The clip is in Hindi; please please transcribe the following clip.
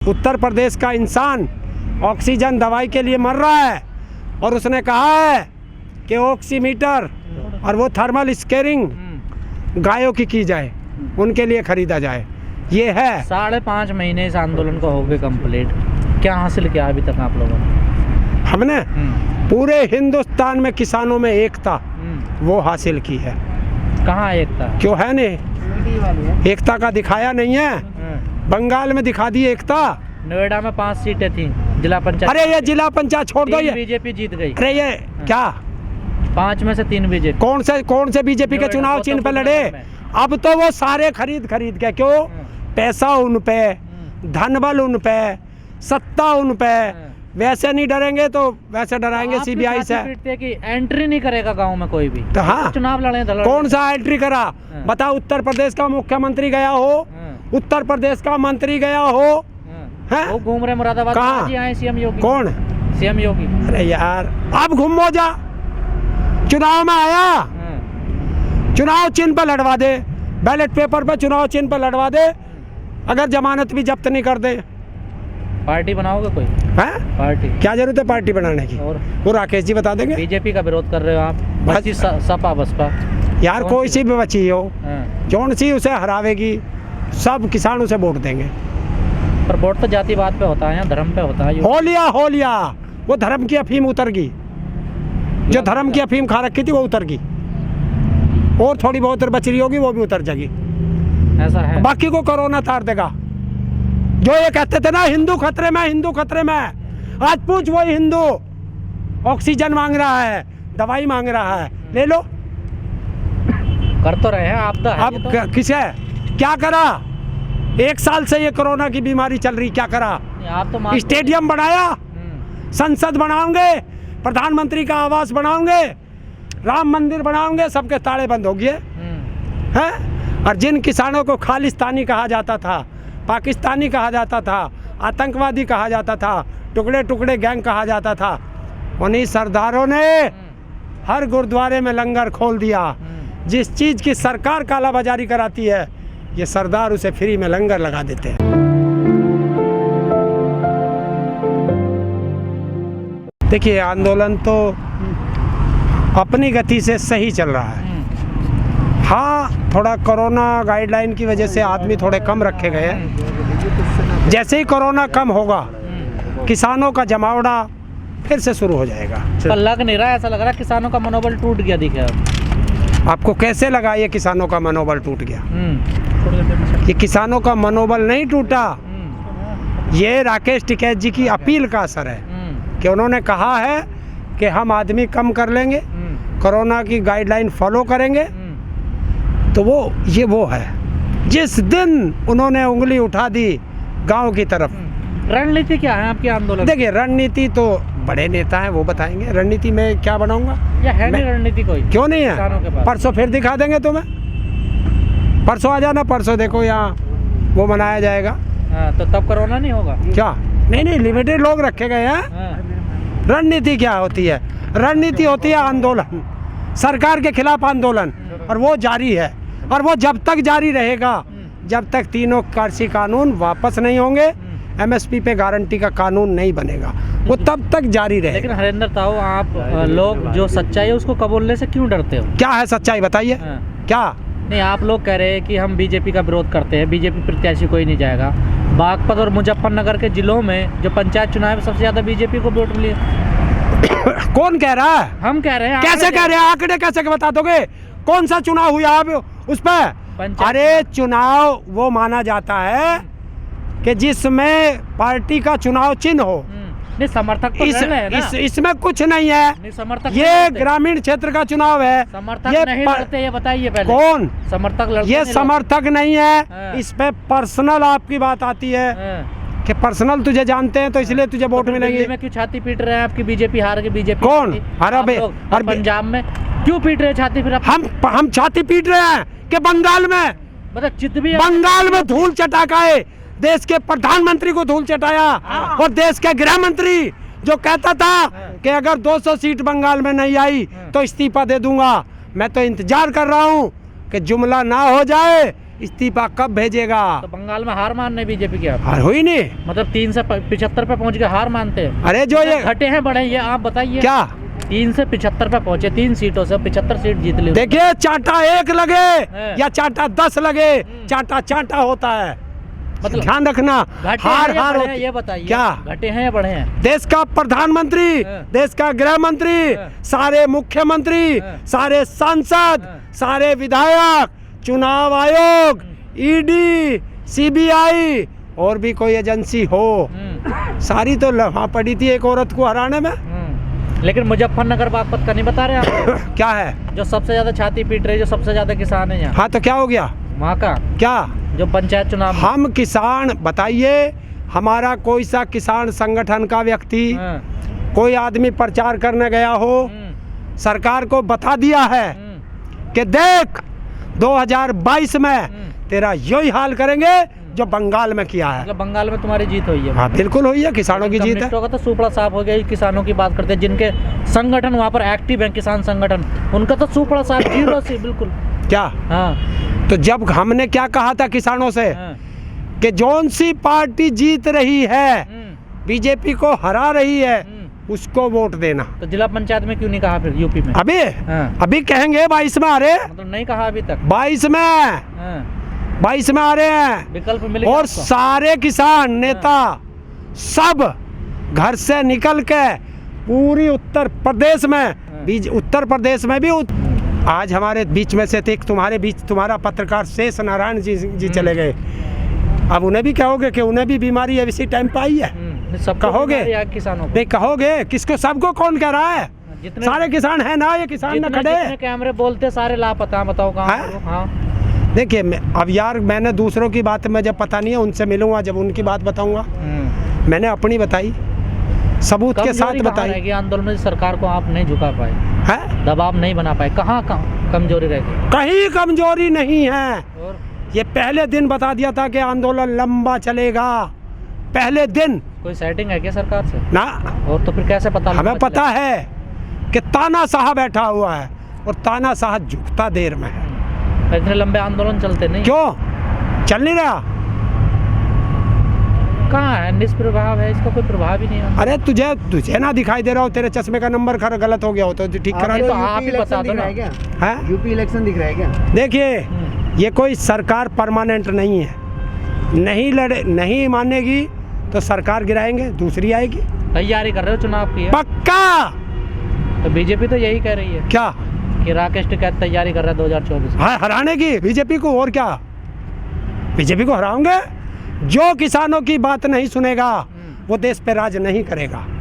उत्तर प्रदेश का इंसान ऑक्सीजन दवाई के लिए मर रहा है और उसने कहा है कि ऑक्सीमीटर और वो थर्मल स्कैनिंग गायों की जाए, उनके लिए खरीदा जाए। ये है 5.5 महीने इस आंदोलन को हो गए कंप्लीट, क्या हासिल किया अभी तक आप लोगों ने? हमने पूरे हिंदुस्तान में किसानों में एकता वो हासिल की है। कहाँ एकता? क्यों है नहीं? एकता का दिखाया नहीं है, बंगाल में दिखा दी एकता। नोएडा में 5 सीटें थी जिला पंचायत। अरे ये जिला पंचायत छोड़ दो, ये बीजेपी जीत गई। अरे ये क्या 5 में से 3 बीजेपी। कौन से बीजेपी के चुनाव चिन्ह पे लड़े? अब तो वो सारे खरीद के, क्यों? पैसा उन पे, धनबल उन पे, सत्ता उन पे। वैसे नहीं डरेंगे तो वैसे डराएंगे सीबीआई से कि एंट्री नहीं करेगा गांव में कोई भी। तो हाँ, चुनाव लड़े कौन सा एंट्री करा? बताओ, उत्तर प्रदेश का मुख्यमंत्री गया हो, उत्तर प्रदेश का मंत्री गया हो, वो घूम रहे मुरादाबाद। कहाँ? सीएम योगी। कौन? सीएम योगी। अरे यार, अब घूमो जा, चुनाव में आया, चुनाव चिन्ह पर लड़वा दे, बैलेट पेपर पर चुनाव चिन्ह पर लड़वा दे, अगर जमानत भी जब्त नहीं कर दे। पार्टी बनाओगे कोई? है? पार्टी क्या जरूरत है पार्टी बनाने की? और वो राकेश जी बता देंगे। बीजेपी का विरोध कर रहे हो आप? बची सपा बसपा यार, कोई सी भी बची हो, कौन सी उसे हरावेगी? सब किसान उसे वोट देंगे। पर वोट तो जातिवाद पे होता है या धर्म पे होता है। हो लिया वो धर्म की अफीम उतर गई, जो धर्म की अफीम खा रखी थी वो उतर गई, और थोड़ी बहुत बच रही होगी वो भी उतर जाएगी। ऐसा है। बाकी को कोरोना तार देगा। जो ये कहते थे ना हिंदू खतरे में, हिंदू खतरे में, आज पूछ वही हिंदू ऑक्सीजन मांग रहा है, दवाई मांग रहा है, ले लो। कर तो रहे हैं आप तो। अब किसे क्या करा? 1 साल से ये कोरोना की बीमारी चल रही, क्या करा? आप तो स्टेडियम बनाया, संसद बनाओगे, प्रधानमंत्री का आवास बनाओगे, राम मंदिर बनाओगे, सबके ताले बंद हो गए हैं। और जिन किसानों को खालिस्तानी कहा जाता था, पाकिस्तानी कहा जाता था, आतंकवादी कहा जाता था, टुकड़े टुकड़े गैंग कहा जाता था, उन्हीं सरदारों ने हर गुरुद्वारे में लंगर खोल दिया। जिस चीज़ की सरकार कालाबाजारी कराती है, ये सरदार उसे फ्री में लंगर लगा देते हैं। देखिए, आंदोलन तो अपनी गति से सही चल रहा है। हाँ, थोड़ा कोरोना गाइडलाइन की वजह से आदमी थोड़े कम रखे गए हैं। जैसे ही कोरोना कम होगा, किसानों का जमावड़ा फिर से शुरू हो जाएगा। पर लग नहीं रहा, ऐसा लग रहा है किसानों का मनोबल टूट गया दिखे। आपको कैसे लगा ये किसानों का मनोबल टूट गया? ये किसानों का मनोबल नहीं टूटा, ये राकेश टिकैत जी की अपील का असर है कि उन्होंने कहा है कि हम आदमी कम कर लेंगे, कोरोना की गाइडलाइन फॉलो करेंगे। तो वो है, जिस दिन उन्होंने उंगली उठा दी गांव की तरफ। रणनीति क्या है आपके आंदोलन? देखिए, रणनीति तो बड़े नेता हैं, वो बताएंगे। रणनीति में क्या बनाऊंगा? या है नहीं रणनीति कोई? क्यों नहीं है? परसों फिर दिखा देंगे तुम्हें, परसों आ जाना, परसों देखो यहाँ वो मनाया जाएगा। तो तब कोरोना नहीं होगा क्या? नहीं, लिमिटेड लोग रखे गए हैं। रणनीति क्या होती है? रणनीति होती है आंदोलन, सरकार के खिलाफ आंदोलन, और वो जारी है, और वो जब तक जारी रहेगा जब तक तीनों कृषि कानून वापस नहीं होंगे, एमएसपी पे गारंटी का कानून नहीं बनेगा, वो तब तक जारी रहेगा। लेकिन हरेंद्र ताऊ, आप लोग जो सच्चाई है उसको कबूलने से क्यों डरते हो? क्या है सच्चाई, बताइए। क्या नहीं, आप लोग कह रहे हैं कि हम बीजेपी का विरोध करते हैं, बीजेपी प्रत्याशी कोई नहीं जाएगा। बागपत और मुजफ्फरनगर के जिलों में जो पंचायत चुनाव में सबसे ज्यादा बीजेपी को वोट मिले। कौन कह रहा है? हम कह रहे हैं। कैसे कह रहे हैं? आंकड़े कैसे बता दोगे? कौन सा चुनाव हुआ अब उस पर? अरे, चुनाव वो माना जाता है कि जिसमें पार्टी का चुनाव चिन्ह हो। नहीं, समर्थक तो है ना? इसमें कुछ नहीं है। नहीं, समर्थक ये ग्रामीण क्षेत्र का चुनाव है। समर्थक नहीं लड़ते, ये बताइए पहले। कौन समर्थक लड़ते? ये समर्थक नहीं है। इस पे पर्सनल आपकी बात आती है कि पर्सनल तुझे जानते हैं तो इसलिए तुझे वोट मिलेंगे। में क्यों छाती पीट रहे हैं आपकी? बीजेपी हार गई। बीजेपी कौन? अरे पंजाब में क्यों पीट रहे छाती? फिर हम छाती पीट रहे हैं कि बंगाल में, मतलब चित भी बंगाल में धूल चटाकाए, देश के प्रधानमंत्री को धूल चटाया, और देश के गृह मंत्री जो कहता था कि अगर 200 सीट बंगाल में नहीं आई तो इस्तीफा दे दूंगा। मैं तो इंतजार कर रहा हूं कि जुमला ना हो जाए, इस्तीफा कब भेजेगा? तो बंगाल में हार मानने बीजेपी की आप, हार हुई नहीं। मतलब 3 से 75 पे पहुंच के हार मानते हैं? अरे जो ये घटे हैं बढ़े, ये आप बताइए। क्या 3 से 75 पे पहुंचे, 3 सीटों से 75 सीट जीत ली। देखिए, चाटा 1 लगे हाँ। या चाटा 10 लगे, चाटा चाटा होता है। मतलब ध्यान रखना, घटे हार हैं या हार बढ़े हैं, होती ये बताइए। क्या? घटे हैं या बढ़े हैं? देश का प्रधानमंत्री, हाँ। देश का गृह मंत्री, हाँ। सारे मुख्यमंत्री, हाँ। सारे सांसद, हाँ। सारे विधायक, चुनाव आयोग, ईडी, सीबीआई और भी कोई एजेंसी हो, सारी तो वहाँ पड़ी थी एक औरत को हराने में। लेकिन मुजफ्फरनगर बागपत का नहीं बता रहे आप? क्या है? जो सबसे ज्यादा छाती पीट रही है, जो सबसे ज्यादा किसान है यहाँ, हाँ तो क्या हो गया? वहाँ का क्या जो पंचायत चुनाव में- हम किसान, बताइए, हमारा कोई सा किसान संगठन का व्यक्ति, हाँ, कोई आदमी प्रचार करने गया हो, सरकार को बता दिया है कि देख 2022 में तेरा यही हाल करेंगे जो बंगाल में किया है। मतलब बंगाल में तुम्हारी जीत हुई है? हाँ बिल्कुल हुई है, किसानों की जीत है। कम्युनिस्टों का तो सुपड़ा साफ हो गया। ये किसानों की बात करते हैं, जिनके संगठन वहाँ पर एक्टिव है, किसान संगठन, उनका तो सुपड़ा साफ, जीरो से बिल्कुल। क्या? हाँ, तो जब हमने क्या कहा था किसानों से हाँ, कि जौन सी पार्टी जीत रही है, बीजेपी को हरा रही है, उसको वोट देना। तो जिला पंचायत में क्यों नहीं कहा फिर यूपी में? अभी हाँ। अभी कहेंगे 22 में आ रहे, मतलब नहीं कहा अभी तक? 22 में, हाँ, 22 में आ रहे हैं। विकल्प मिलेगा और आपको? सारे किसान नेता सब घर से निकल के पूरी उत्तर प्रदेश में, उत्तर प्रदेश में भी आज हमारे बीच में से थे एक, तुम्हारे बीच तुम्हारा पत्रकार शेष नारायण जी चले गए। अब उन्हें भी कहोगे कि उन्हें भी बीमारी है, इसी टाइम पे आई है? सब कहोगे? किसानों को नहीं कहोगे, किसको? सबको कौन कह रहा है? जितने सारे किसान है ना, ये किसान न जितने खड़े। कैमरे बोलते सारे लापता, बताओ कहाँ? हैं? हाँ, देखिए अब यार, मैंने दूसरों की बात में जब पता नहीं है, उनसे मिलूंगा, जब उनकी बात बताऊंगा। मैंने अपनी बताई, सबूत के साथ बताई। आंदोलन में सरकार को आप नहीं झुका पाए, है? दबाव नहीं बना पाए, कहाँ कमजोरी रह गई? कहीं कमजोरी नहीं है। और ये पहले दिन बता दिया था कि आंदोलन लंबा चलेगा, पहले दिन। कोई सेटिंग है क्या सरकार से? ना, और तो फिर कैसे पता? हमें पता है कि तानाशाह बैठा हुआ है और तानाशाह झुकता देर में है। इतने लंबे आंदोलन चलते नहीं? क्यों चल नहीं रहा? कहाँ है? निष्प्रभाव है, इसका कोई प्रभाव ही नहीं है। अरे तुझे ना दिखाई दे रहा हो, तेरे चश्मे का नंबर गलत हो गया हो तो ठीक करा तो दो। आप ही बता दो ना। है? यूपी इलेक्शन दिख रहा है क्या? देखिए, ये कोई सरकार परमानेंट नहीं है, नहीं मानेगी तो सरकार गिराएंगे, दूसरी आएगी। तैयारी कर रहे हो चुनाव की? पक्का। तो बीजेपी तो यही कह रही है क्या? कि राकेश टिकैत तैयारी कर रहा है 2024। हाँ, हराने की बीजेपी को। और क्या? बीजेपी को हराओगे। जो किसानों की बात नहीं सुनेगा वो देश पे राज नहीं करेगा।